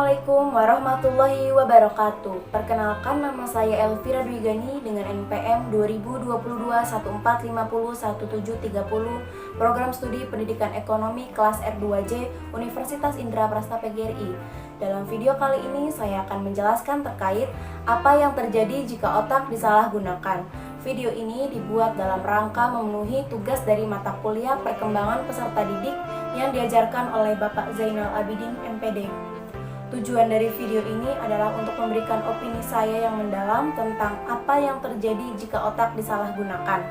Assalamualaikum warahmatullahi wabarakatuh. Perkenalkan, nama saya Elvira Dwigani dengan NPM 2022-1450-1730, Program Studi Pendidikan Ekonomi kelas R2J Universitas Indraprasta PGRI. Dalam video kali ini saya akan menjelaskan terkait apa yang terjadi jika otak disalahgunakan. Video ini dibuat dalam rangka memenuhi tugas dari mata kuliah Perkembangan Peserta Didik yang diajarkan oleh Bapak Zainal Abidin, MPD. Tujuan dari video ini adalah untuk memberikan opini saya yang mendalam tentang apa yang terjadi jika otak disalahgunakan.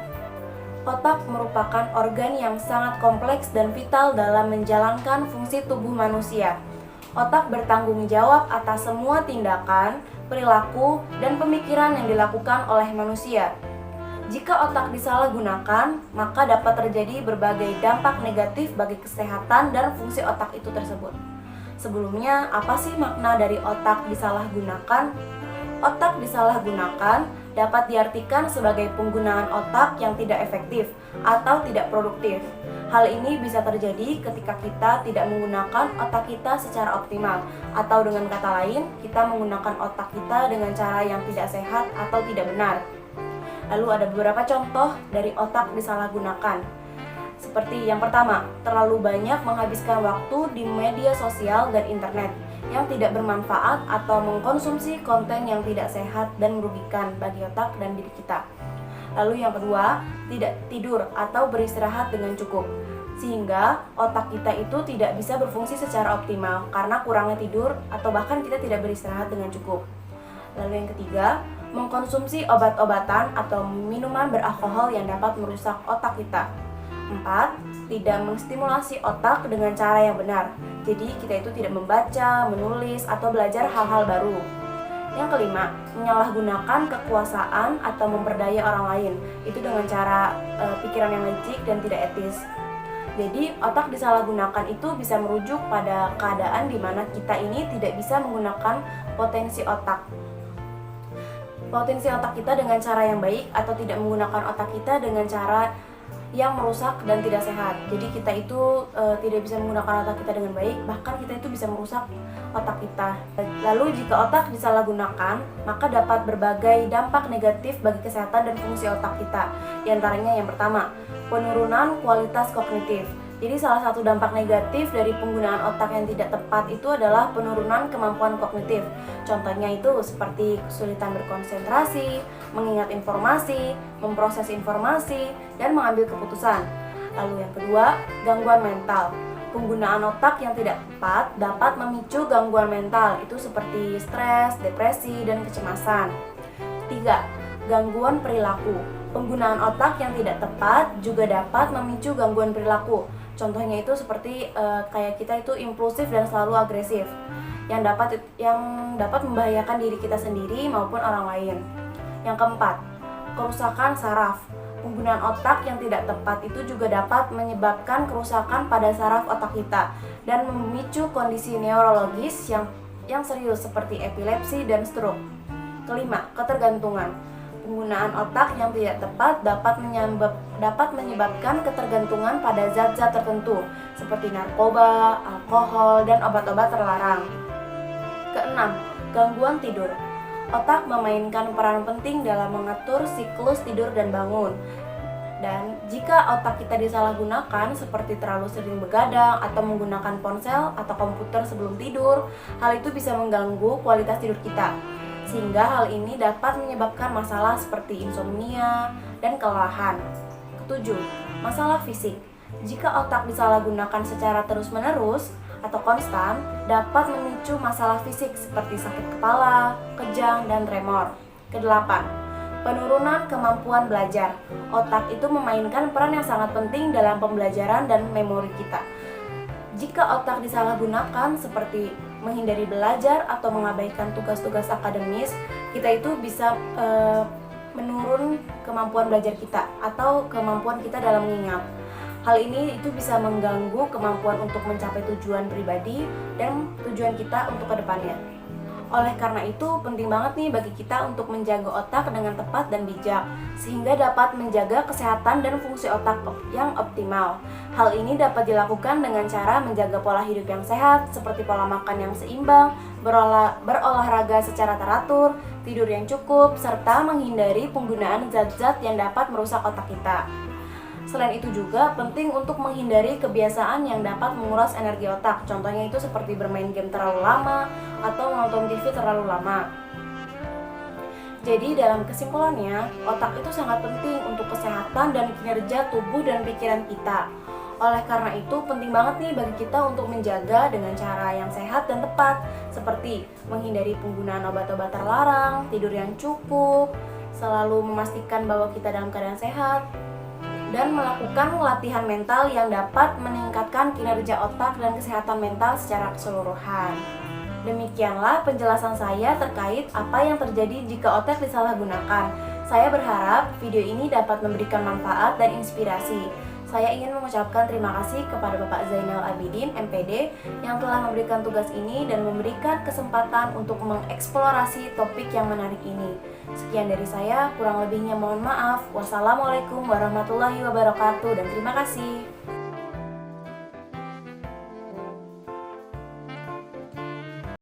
Otak merupakan organ yang sangat kompleks dan vital dalam menjalankan fungsi tubuh manusia. Otak bertanggung jawab atas semua tindakan, perilaku, dan pemikiran yang dilakukan oleh manusia. Jika otak disalahgunakan, maka dapat terjadi berbagai dampak negatif bagi kesehatan dan fungsi otak itu tersebut. Sebelumnya, apa sih makna dari otak disalahgunakan? Otak disalahgunakan dapat diartikan sebagai penggunaan otak yang tidak efektif atau tidak produktif. Hal ini bisa terjadi ketika kita tidak menggunakan otak kita secara optimal, atau dengan kata lain, kita menggunakan otak kita dengan cara yang tidak sehat atau tidak benar. Lalu ada beberapa contoh dari otak disalahgunakan. Seperti yang pertama, terlalu banyak menghabiskan waktu di media sosial dan internet yang tidak bermanfaat atau mengkonsumsi konten yang tidak sehat dan merugikan bagi otak dan diri kita. Lalu yang kedua, tidak tidur atau beristirahat dengan cukup, sehingga otak kita itu tidak bisa berfungsi secara optimal karena kurangnya tidur atau bahkan kita tidak beristirahat dengan cukup. Lalu yang ketiga, mengkonsumsi obat-obatan atau minuman beralkohol yang dapat merusak otak kita. 4. Tidak menstimulasi otak dengan cara yang benar. Jadi kita itu tidak membaca, menulis, atau belajar hal-hal baru. Yang kelima, menyalahgunakan kekuasaan atau memperdaya orang lain. Itu dengan cara pikiran yang licik dan tidak etis. Jadi otak disalahgunakan itu bisa merujuk pada keadaan di mana kita ini tidak bisa menggunakan potensi otak kita dengan cara yang baik, atau tidak menggunakan otak kita dengan cara yang merusak dan tidak sehat. Jadi kita itu tidak bisa menggunakan otak kita dengan baik, bahkan kita itu bisa merusak otak kita. Lalu jika otak disalahgunakan, maka dapat berbagai dampak negatif bagi kesehatan dan fungsi otak kita. Di antaranya yang pertama, penurunan kualitas kognitif. Jadi salah satu dampak negatif dari penggunaan otak yang tidak tepat itu adalah penurunan kemampuan kognitif. Contohnya itu seperti kesulitan berkonsentrasi, mengingat informasi, memproses informasi, dan mengambil keputusan. Lalu yang kedua, gangguan mental. Penggunaan otak yang tidak tepat dapat memicu gangguan mental, itu seperti stres, depresi, dan kecemasan. 3. Gangguan perilaku. Penggunaan otak yang tidak tepat juga dapat memicu gangguan perilaku. Contohnya itu seperti kayak kita itu impulsif dan selalu agresif, yang dapat membahayakan diri kita sendiri maupun orang lain. Yang keempat, kerusakan saraf. Penggunaan otak yang tidak tepat itu juga dapat menyebabkan kerusakan pada saraf otak kita dan memicu kondisi neurologis yang serius seperti epilepsi dan stroke. Kelima, ketergantungan. Penggunaan otak yang tidak tepat dapat menyebabkan ketergantungan pada zat-zat tertentu seperti narkoba, alkohol, dan obat-obat terlarang. Keenam, gangguan tidur. Otak memainkan peran penting dalam mengatur siklus tidur dan bangun. Dan jika otak kita disalahgunakan seperti terlalu sering begadang atau menggunakan ponsel atau komputer sebelum tidur, hal itu bisa mengganggu kualitas tidur kita. Sehingga hal ini dapat menyebabkan masalah seperti insomnia dan kelelahan. Ketujuh, masalah fisik. Jika otak disalahgunakan secara terus-menerus atau konstan, dapat memicu masalah fisik seperti sakit kepala, kejang, dan tremor. Kedelapan, penurunan kemampuan belajar. Otak itu memainkan peran yang sangat penting dalam pembelajaran dan memori kita. Jika otak disalahgunakan seperti menghindari belajar atau mengabaikan tugas-tugas akademis, kita itu bisa menurun kemampuan belajar kita atau kemampuan kita dalam mengingat. Hal ini itu bisa mengganggu kemampuan untuk mencapai tujuan pribadi dan tujuan kita untuk kedepannya. Oleh karena itu, penting banget nih bagi kita untuk menjaga otak dengan tepat dan bijak, sehingga dapat menjaga kesehatan dan fungsi otak yang optimal. Hal ini dapat dilakukan dengan cara menjaga pola hidup yang sehat, seperti pola makan yang seimbang, berolahraga secara teratur, tidur yang cukup, serta menghindari penggunaan zat-zat yang dapat merusak otak kita. Selain itu juga penting untuk menghindari kebiasaan yang dapat menguras energi otak. Contohnya itu seperti bermain game terlalu lama atau menonton TV terlalu lama. Jadi dalam kesimpulannya, otak itu sangat penting untuk kesehatan dan kinerja tubuh dan pikiran kita. Oleh karena itu penting banget nih bagi kita untuk menjaga dengan cara yang sehat dan tepat, seperti menghindari penggunaan obat-obat terlarang, tidur yang cukup, selalu memastikan bahwa kita dalam keadaan sehat, dan melakukan latihan mental yang dapat meningkatkan kinerja otak dan kesehatan mental secara keseluruhan. Demikianlah penjelasan saya terkait apa yang terjadi jika otak disalahgunakan. Saya berharap video ini dapat memberikan manfaat dan inspirasi. Saya ingin mengucapkan terima kasih kepada Bapak Zainal Abidin, MPD, yang telah memberikan tugas ini dan memberikan kesempatan untuk mengeksplorasi topik yang menarik ini. Sekian dari saya, kurang lebihnya mohon maaf. Wassalamualaikum warahmatullahi wabarakatuh dan terima kasih.